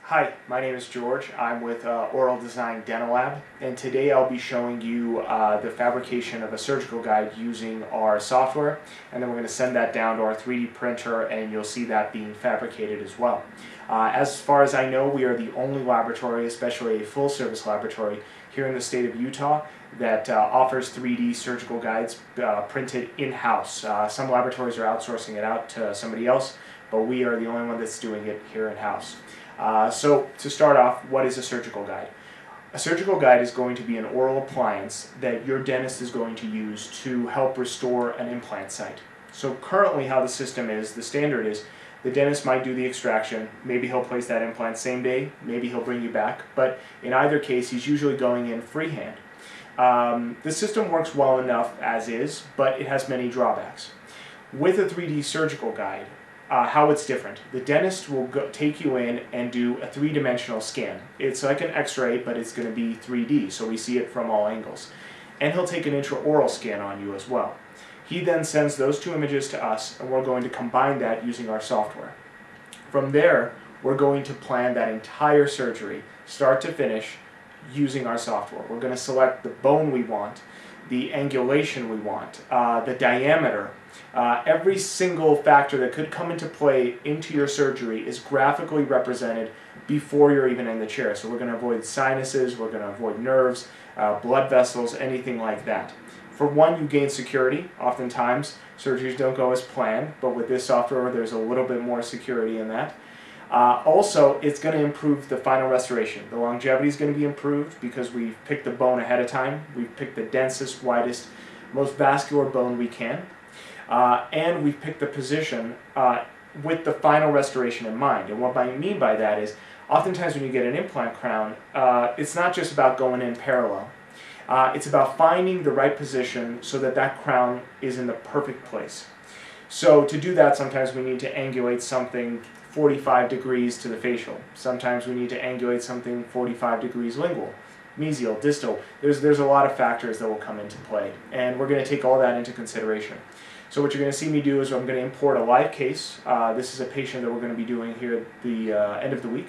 Hi, my name is George. I'm with Oral Design Dental Lab, and today I'll be showing you the fabrication of a surgical guide using our software, and then we're going to send that down to our 3D printer and you'll see that being fabricated as well. As far as I know, we are the only laboratory, especially a full-service laboratory, here in the state of Utah that offers 3D surgical guides printed in-house. Some laboratories are outsourcing it out to somebody else, but we are the only one that's doing it here in-house. So to start off, what is a surgical guide? A surgical guide is going to be an oral appliance that your dentist is going to use to help restore an implant site. So currently how the system is, the standard is, the dentist might do the extraction, maybe he'll place that implant same day, maybe he'll bring you back, but in either case he's usually going in freehand. The system works well enough as is, but it has many drawbacks. With a 3D surgical guide, how it's different. The dentist will take you in and do a three-dimensional scan. It's like an x-ray, but it's going to be 3D, so we see it from all angles. And he'll take an intraoral scan on you as well. He then sends those two images to us, and we're going to combine that using our software. From there, we're going to plan that entire surgery, start to finish, using our software. We're going to select the bone we want, the angulation we want, the diameter. Every single factor that could come into play into your surgery is graphically represented before you're even in the chair. So we're going to avoid sinuses, we're going to avoid nerves, blood vessels, anything like that. For one, you gain security. Oftentimes, surgeries don't go as planned, but with this software, there's a little bit more security in that. Also, it's going to improve the final restoration. The longevity is going to be improved because we've picked the bone ahead of time. We've picked the densest, widest, most vascular bone we can. And we've picked the position with the final restoration in mind. And what I mean by that is, oftentimes when you get an implant crown, it's not just about going in parallel. It's about finding the right position so that that crown is in the perfect place. So to do that, sometimes we need to angulate something 45 degrees to the facial. Sometimes we need to angulate something 45 degrees lingual, mesial, distal. There's a lot of factors that will come into play, and we're going to take all that into consideration. So what you're going to see me do is I'm going to import a live case. This is a patient that we're going to be doing here at the end of the week.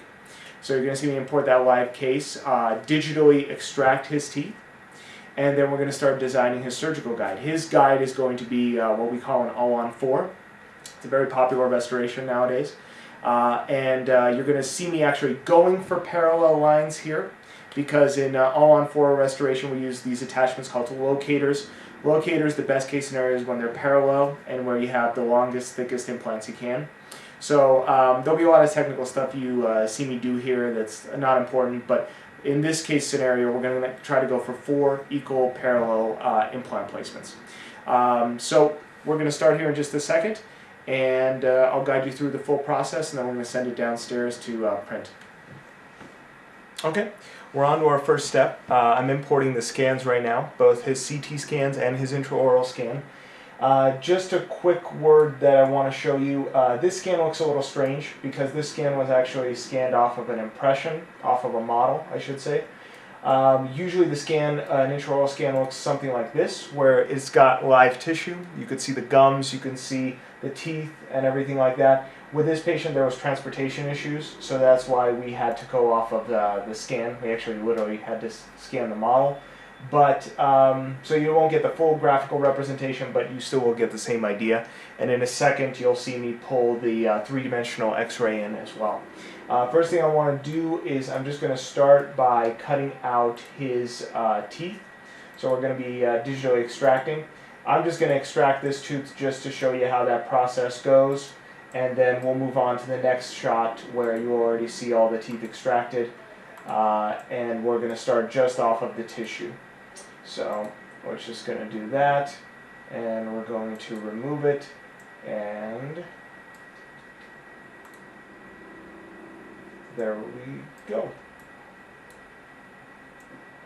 So you're going to see me import that live case, digitally extract his teeth, and then we're going to start designing his surgical guide. His guide is going to be what we call an all-on-4. It's a very popular restoration nowadays. You're going to see me actually going for parallel lines here, because in all-on-4 restoration we use these attachments called locators. Locators, the best case scenario is when they're parallel and where you have the longest, thickest implants you can. So there'll be a lot of technical stuff you see me do here that's not important, but in this case scenario we're going to try to go for 4 equal parallel implant placements. So we're going to start here in just a second, and I'll guide you through the full process, and then we're going to send it downstairs to print. Okay, we're on to our first step. I'm importing the scans right now, both his CT scans and his intraoral scan. Just a quick word that I want to show you. This scan looks a little strange because this scan was actually scanned off of an impression, off of a model, I should say. Usually the scan, an intraoral scan looks something like this, where it's got live tissue. You can see the gums, you can see the teeth and everything like that. With this patient there was transportation issues, so that's why we had to go off of the scan. We actually literally had to scan the model. But so you won't get the full graphical representation, but you still will get the same idea. And in a second you'll see me pull the three-dimensional x-ray in as well. First thing I want to do is I'm just going to start by cutting out his teeth. So we're going to be digitally extracting. I'm just going to extract this tooth just to show you how that process goes, and then we'll move on to the next shot where you will already see all the teeth extracted, and we're going to start just off of the tissue. So we're just going to do that, and we're going to remove it, and there we go.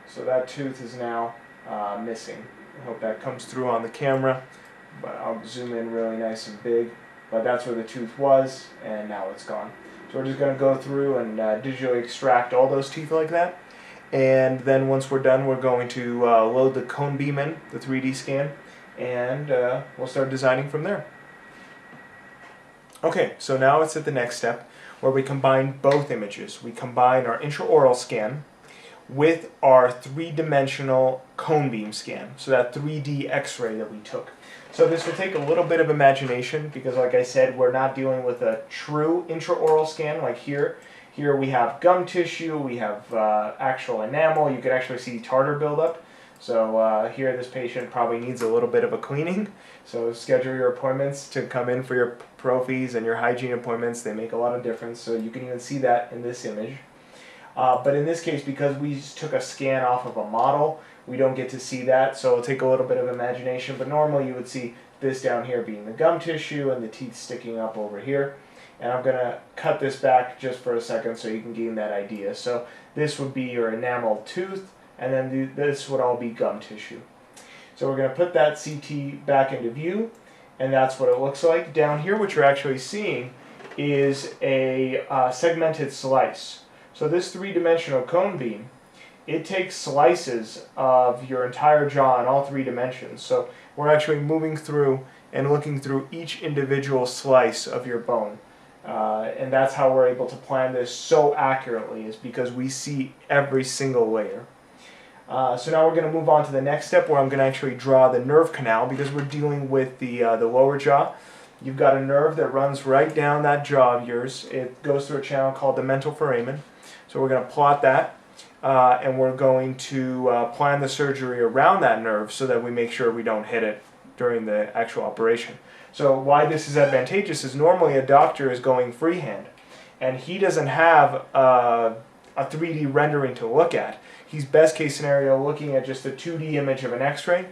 So that tooth is now missing. I hope that comes through on the camera, but I'll zoom in really nice and big. But that's where the tooth was, and now it's gone. So we're just going to go through and digitally extract all those teeth like that. And then once we're done, we're going to load the cone beam in, the 3D scan, and we'll start designing from there. Okay, so now it's at the next step. where we combine both images. We combine our intraoral scan with our three-dimensional cone beam scan, so that 3D x-ray that we took. So this will take a little bit of imagination because, like I said, we're not dealing with a true intraoral scan like here. Here we have gum tissue, we have actual enamel, you can actually see tartar buildup. So here this patient probably needs a little bit of a cleaning. So schedule your appointments to come in for your prophies and your hygiene appointments. They make a lot of difference, so you can even see that in this image. But in this case, because we just took a scan off of a model, we don't get to see that, so it'll take a little bit of imagination. But normally you would see this down here being the gum tissue and the teeth sticking up over here. And I'm going to cut this back just for a second so you can gain that idea. So this would be your enamel tooth, and then this would all be gum tissue. So we're going to put that CT back into view, and that's what it looks like. Down here what you're actually seeing is a segmented slice. So this three-dimensional cone beam, it takes slices of your entire jaw in all three dimensions. So we're actually moving through and looking through each individual slice of your bone. And that's how we're able to plan this so accurately, is because we see every single layer. So now we're going to move on to the next step, where I'm going to actually draw the nerve canal, because we're dealing with the lower jaw. You've got a nerve that runs right down that jaw of yours. It goes through a channel called the mental foramen. So we're going to plot that, and we're going to plan the surgery around that nerve so that we make sure we don't hit it during the actual operation. So why this is advantageous is normally a doctor is going freehand, and he doesn't have a 3D rendering to look at. He's best case scenario looking at just a 2D image of an x-ray.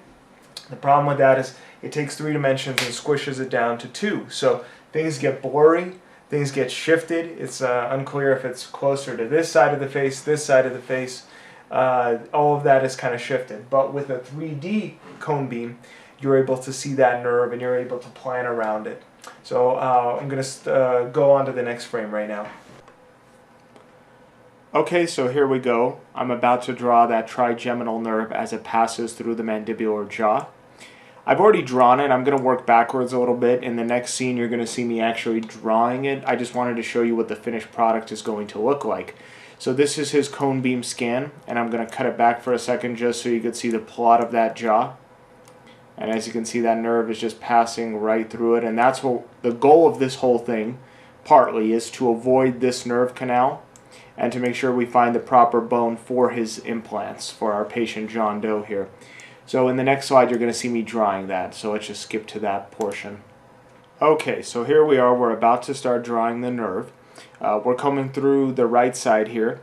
The problem with that is it takes 3 dimensions and squishes it down to 2. So things get blurry, things get shifted. It's unclear if it's closer to this side of the face, this side of the face. All of that is kind of shifted. But with a 3D cone beam, you're able to see that nerve and you're able to plan around it. So I'm going to go on to the next frame right now. Okay, so here we go. I'm about to draw that trigeminal nerve as it passes through the mandibular jaw. I've already drawn it. I'm going to work backwards a little bit. In the next scene, you're going to see me actually drawing it. I just wanted to show you what the finished product is going to look like. So this is his cone beam scan, and I'm going to cut it back for a second just so you can see the plot of that jaw. And as you can see, that nerve is just passing right through it, and that's what the goal of this whole thing, partly, is to avoid this nerve canal and to make sure we find the proper bone for his implants for our patient John Doe here. So in the next slide, you're going to see me drawing that, so let's just skip to that portion. Okay, so here we are. We're about to start drawing the nerve. We're coming through the right side here,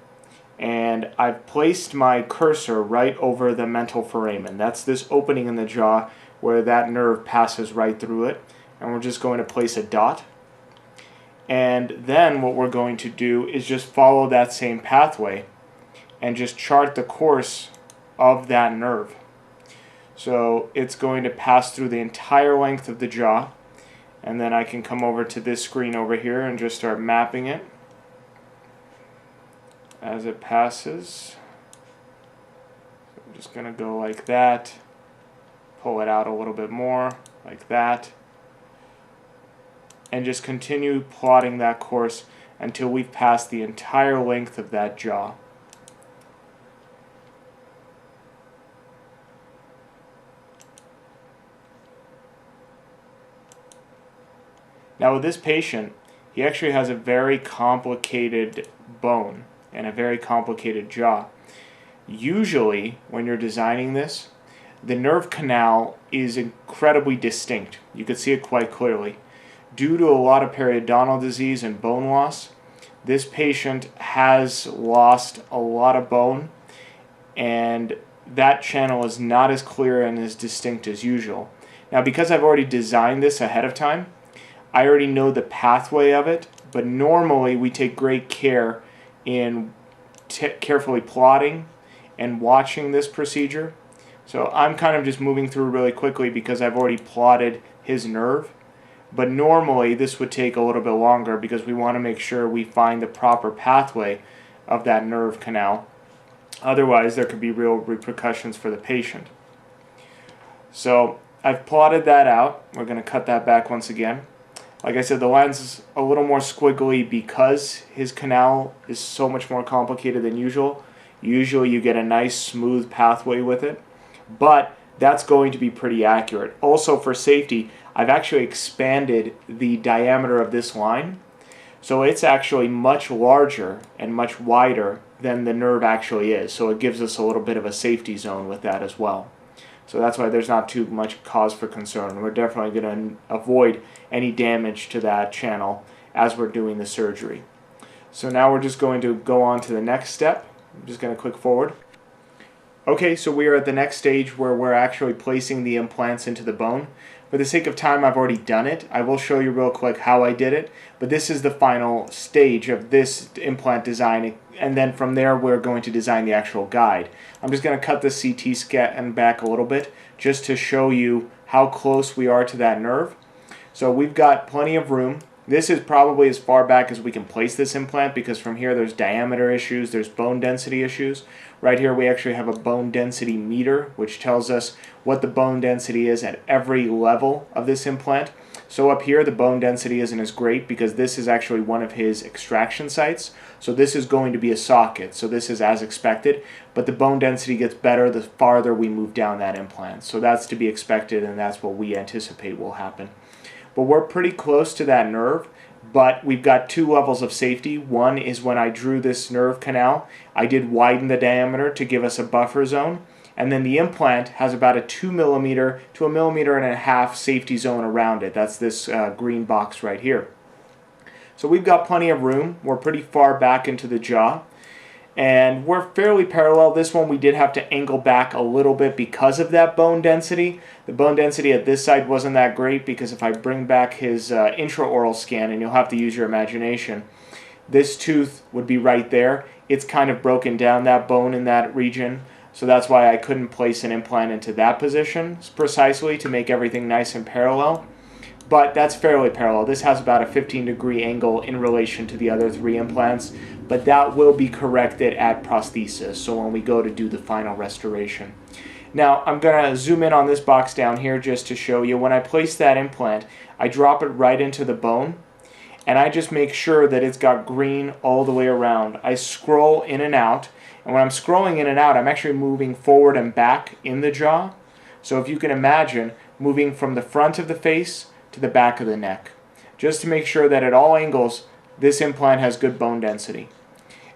and I've placed my cursor right over the mental foramen. That's this opening in the jaw where that nerve passes right through it, and we're just going to place a dot. And then what we're going to do is just follow that same pathway and just chart the course of that nerve. So it's going to pass through the entire length of the jaw, and then I can come over to this screen over here and just start mapping it as it passes. So I'm just going to go like that, pull it out a little bit more, like that, and just continue plotting that course until we've passed the entire length of that jaw. Now with this patient, he actually has a very complicated bone and a very complicated jaw. Usually, when you're designing this, the nerve canal is incredibly distinct. You can see it quite clearly. Due to a lot of periodontal disease and bone loss, this patient has lost a lot of bone, and that channel is not as clear and as distinct as usual. Now, because I've already designed this ahead of time, I already know the pathway of it, but normally we take great care in carefully plotting and watching this procedure. So I'm kind of just moving through really quickly because I've already plotted his nerve. But normally this would take a little bit longer because we want to make sure we find the proper pathway of that nerve canal. Otherwise there could be real repercussions for the patient. So I've plotted that out. We're going to cut that back once again. Like I said, the line's is a little more squiggly because his canal is so much more complicated than usual. Usually you get a nice smooth pathway with it, but that's going to be pretty accurate. Also for safety, I've actually expanded the diameter of this line, so it's actually much larger and much wider than the nerve actually is. So it gives us a little bit of a safety zone with that as well. So that's why there's not too much cause for concern. We're definitely going to avoid any damage to that channel as we're doing the surgery. So now we're just going to go on to the next step. I'm just going to click forward. Okay, so we are at the next stage where we're actually placing the implants into the bone. For the sake of time, I've already done it. I will show you real quick how I did it, but this is the final stage of this implant design, and then from there we're going to design the actual guide. I'm just going to cut the CT scan back a little bit just to show you how close we are to that nerve. So we've got plenty of room. This is probably as far back as we can place this implant because from here there's diameter issues, there's bone density issues. Right here we actually have a bone density meter which tells us what the bone density is at every level of this implant. So up here the bone density isn't as great because this is actually one of his extraction sites. So this is going to be a socket, so this is as expected, but the bone density gets better the farther we move down that implant. So that's to be expected and that's what we anticipate will happen. But we're pretty close to that nerve, but we've got two levels of safety. One is when I drew this nerve canal, I did widen the diameter to give us a buffer zone, and then the implant has about a 2 millimeter to 1.5 millimeter safety zone around it. That's this green box right here. So we've got plenty of room. We're pretty far back into the jaw. And we're fairly parallel. This one we did have to angle back a little bit because of that bone density. The bone density at this side wasn't that great because if I bring back his intraoral scan, and you'll have to use your imagination, this tooth would be right there. It's kind of broken down, that bone in that region. So that's why I couldn't place an implant into that position precisely to make everything nice and parallel. But that's fairly parallel. This has about a 15-degree angle in relation to the other three implants, but that will be corrected at prosthesis, so when we go to do the final restoration. Now, I'm going to zoom in on this box down here just to show you. When I place that implant, I drop it right into the bone, and I just make sure that it's got green all the way around. I scroll in and out, and when I'm scrolling in and out, I'm actually moving forward and back in the jaw. So if you can imagine, moving from the front of the face to the back of the neck, just to make sure that at all angles this implant has good bone density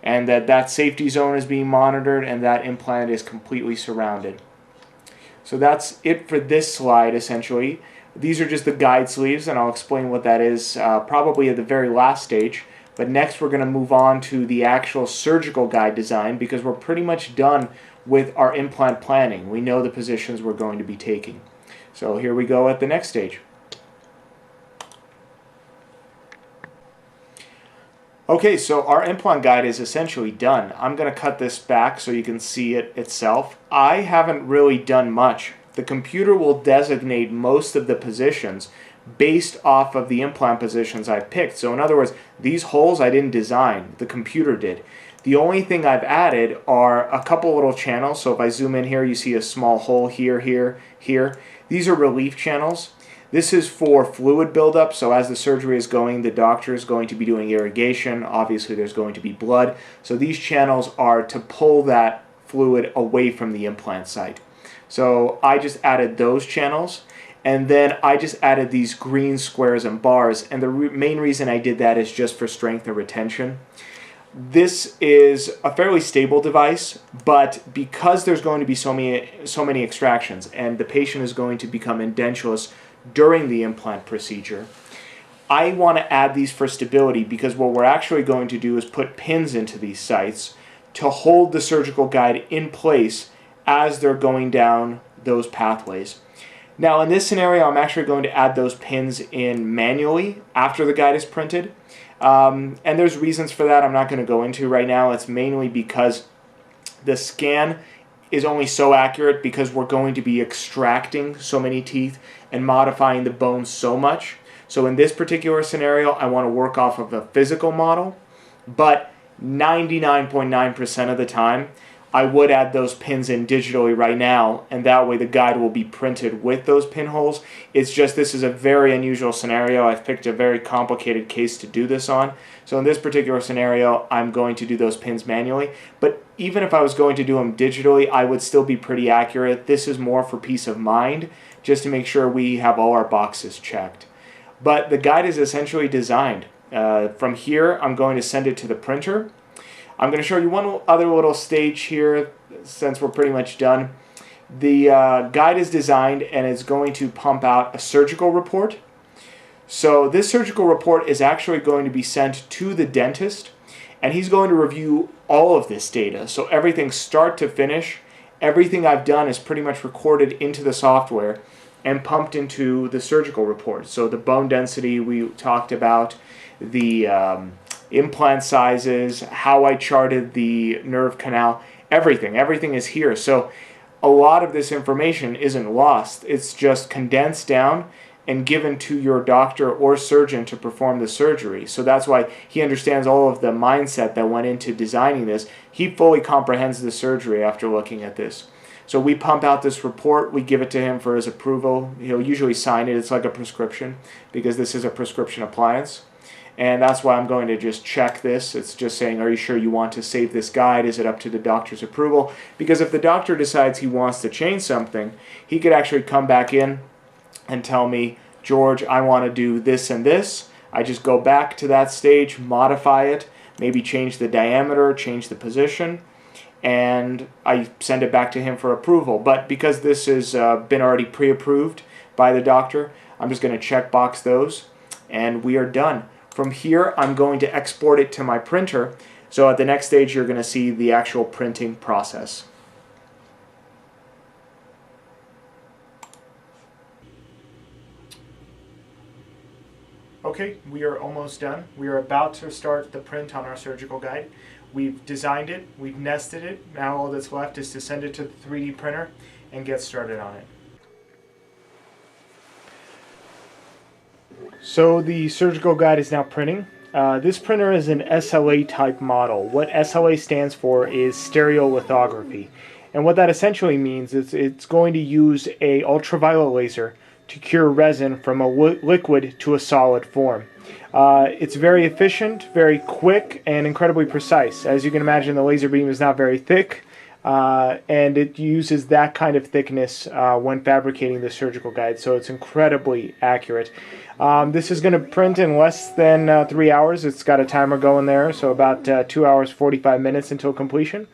and that safety zone is being monitored and that implant is completely surrounded. So that's it for this slide essentially. These are just the guide sleeves and I'll explain what that is probably at the very last stage, but next we're going to move on to the actual surgical guide design because we're pretty much done with our implant planning. We know the positions we're going to be taking. So here we go at the next stage. Okay, so our implant guide is essentially done. I'm going to cut this back so you can see it itself. I haven't really done much. The computer will designate most of the positions based off of the implant positions I picked. So in other words, these holes I didn't design, the computer did. The only thing I've added are a couple little channels. So if I zoom in here, you see a small hole here, here, here. These are relief channels. This is for fluid buildup, so as the surgery is going, the doctor is going to be doing irrigation. Obviously, there's going to be blood. So these channels are to pull that fluid away from the implant site. So I just added those channels, and then I just added these green squares and bars, and the main reason I did that is just for strength and retention. This is a fairly stable device, but because there's going to be so many extractions, and the patient is going to become edentulous during the implant procedure, I want to add these for stability because what we're actually going to do is put pins into these sites to hold the surgical guide in place as they're going down those pathways. Now in this scenario, I'm actually going to add those pins in manually after the guide is printed. And there's reasons for that I'm not going to go into right now. It's mainly because the scan is only so accurate because we're going to be extracting so many teeth and modifying the bone so much. So in this particular scenario, I want to work off of a physical model, but 99.9% of the time, I would add those pins in digitally right now, and that way the guide will be printed with those pinholes. It's just this is a very unusual scenario. I've picked a very complicated case to do this on. So in this particular scenario, I'm going to do those pins manually. But even if I was going to do them digitally, I would still be pretty accurate. This is more for peace of mind, just to make sure we have all our boxes checked. But the guide is essentially designed. From here, I'm going to send it to the printer. I'm going to show you one other little stage here since we're pretty much done. The guide is designed and it's going to pump out a surgical report. So this surgical report is actually going to be sent to the dentist, and he's going to review all of this data. So everything start to finish, everything I've done is pretty much recorded into the software and pumped into the surgical report. So the bone density we talked about, the implant sizes, how I charted the nerve canal, everything is here. So a lot of this information isn't lost. It's just condensed down and given to your doctor or surgeon to perform the surgery. So that's why he understands all of the mindset that went into designing this. He fully comprehends the surgery after looking at this. So we pump out this report, we give it to him for his approval. He'll usually sign it. It's like a prescription because this is a prescription appliance. And that's why I'm going to just check this. It's just saying, are you sure you want to save this guide? Is it up to the doctor's approval? Because if the doctor decides he wants to change something, he could actually come back in and tell me, George, I want to do this and this. I just go back to that stage, modify it, maybe change the diameter, change the position, and I send it back to him for approval. But because this has been already pre-approved by the doctor, I'm just going to check box those, and we are done. From here, I'm going to export it to my printer. So at the next stage, you're going to see the actual printing process. Okay, we are almost done. We are about to start the print on our surgical guide. We've designed it, we've nested it. Now all that's left is to send it to the 3D printer and get started on it. So the surgical guide is now printing. This printer is an SLA type model. What SLA stands for is stereolithography. And what that essentially means is it's going to use a ultraviolet laser to cure resin from a liquid to a solid form. It's very efficient, very quick, and incredibly precise. As you can imagine, the laser beam is not very thick, and it uses that kind of thickness when fabricating the surgical guide, so it's incredibly accurate. This is going to print in less than 3 hours. It's got a timer going there, so about 2 hours 45 minutes until completion.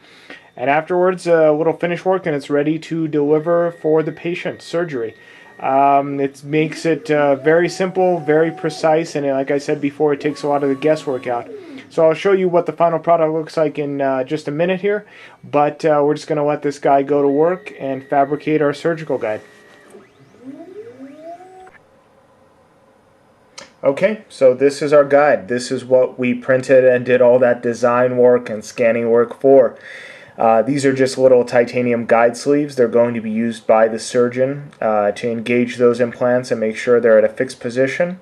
And afterwards, a little finish work, and it's ready to deliver for the patient surgery. It makes it very simple, very precise, and like I said before, it takes a lot of the guesswork out. So I'll show you what the final product looks like in just a minute here, but we're just going to let this guy go to work and fabricate our surgical guide. Okay, so this is our guide. This is what we printed and did all that design work and scanning work for. These are just little titanium guide sleeves. They're going to be used by the surgeon to engage those implants and make sure they're at a fixed position.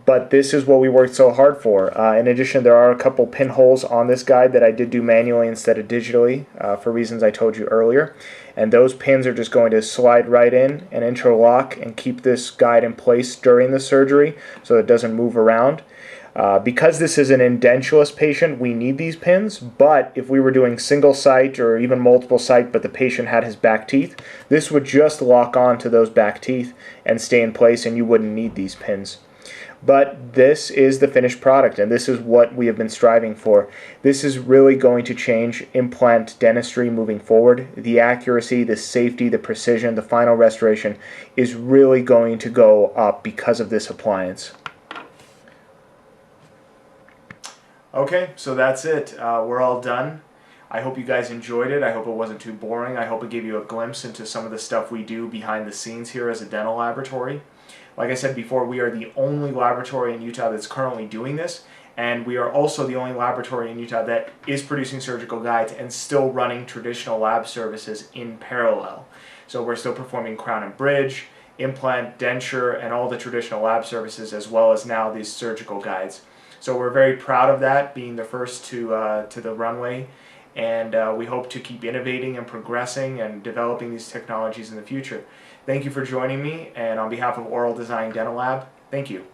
But this is what we worked so hard for. In addition, there are a couple pinholes on this guide that I did do manually instead of digitally for reasons I told you earlier. And those pins are just going to slide right in and interlock and keep this guide in place during the surgery so it doesn't move around. Because this is an edentulous patient, we need these pins, but if we were doing single site or even multiple site but the patient had his back teeth, this would just lock on to those back teeth and stay in place and you wouldn't need these pins. But this is the finished product, and this is what we have been striving for. This is really going to change implant dentistry moving forward. The accuracy, the safety, the precision, the final restoration is really going to go up because of this appliance. Okay, so that's it. We're all done. I hope you guys enjoyed it. I hope it wasn't too boring. I hope it gave you a glimpse into some of the stuff we do behind the scenes here as a dental laboratory. Like I said before, we are the only laboratory in Utah that's currently doing this, and we are also the only laboratory in Utah that is producing surgical guides and still running traditional lab services in parallel. So we're still performing crown and bridge, implant, denture, and all the traditional lab services, as well as now these surgical guides. So we're very proud of that, being the first to the runway, and we hope to keep innovating and progressing and developing these technologies in the future. Thank you for joining me, and on behalf of Oral Design Dental Lab, thank you.